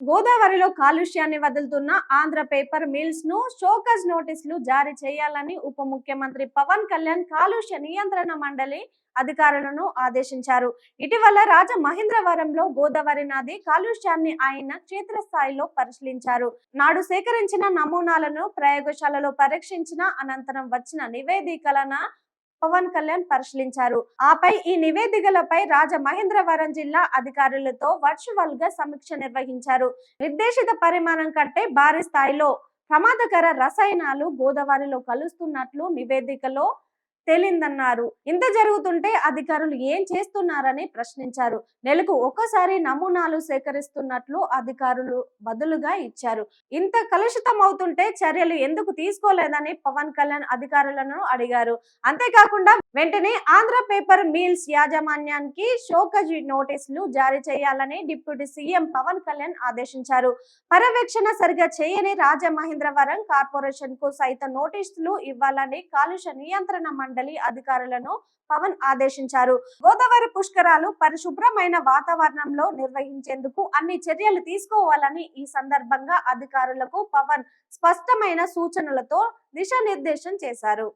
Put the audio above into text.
గోదావరిలో కాలుష్యాన్ని వదులుతున్న Andhra paper mills ను షోకాజ్ నోటీసులు జారీ చేయాలని ఉప ముఖ్యమంత్రి పవన్ కళ్యాణ్ కాలుష్య నియంత్రణ మండలి అధికారులను ఆదేశించారు. ఇటీవల రాజమహేంద్రవరంలో గోదావరి నది కాలుష్యాన్ని ఆయన క్షేత్రస్థాయిలో పరిశీలించారు. నాడు సేకరించిన నమూనాలను ప్రయోగశాలలో పరీక్షించిన అనంతరం వచ్చిన నివేదికలను పవన్ కళ్యాణ్ పరిశీలించారు. ఆపై ఈ నివేదికలపై రాజమహేంద్రవరం జిల్లా అధికారులతో వర్చువల్ గా సమీక్ష నిర్వహించారు. నిర్దేశిత పరిమాణం కంటే భారీ స్థాయిలో ప్రమాదకర రసాయనాలు గోదావరిలో కలుస్తున్నట్లు నివేదికలో తేలిందన్నారు. ఇంత జరుగుతుంటే అధికారులు ఏం చేస్తున్నారని ప్రశ్నించారు. నెలకు ఒకసారి నమూనాలు సేకరిస్తున్నట్లు అధికారులు బదులుగా ఇచ్చారు. ఇంత కలుషితం అవుతుంటే చర్యలు ఎందుకు తీసుకోలేదని పవన్ కళ్యాణ్ అధికారులను అడిగారు. అంతేకాకుండా వెంటనే ఆంధ్ర పేపర్ మిల్స్ యాజమాన్యానికి షోకాజ్ నోటీసులు జారీ చేయాలని డిప్యూటీ సీఎం పవన్ కళ్యాణ్ ఆదేశించారు. పర్యవేక్షణ సరిగా చేయని రాజమహేంద్రవరం కార్పొరేషన్ కు సైతం నోటీసులు ఇవ్వాలని కాలుష్య నియంత్రణ మండలి అధికారులను పవన్ ఆదేశించారు. గోదావరి పుష్కరాలు పరిశుభ్రమైన వాతావరణంలో నిర్వహించేందుకు అన్ని చర్యలు తీసుకోవాలని ఈ సందర్భంగా అధికారులకు పవన్ స్పష్టమైన సూచనలతో దిశానిర్దేశం చేశారు.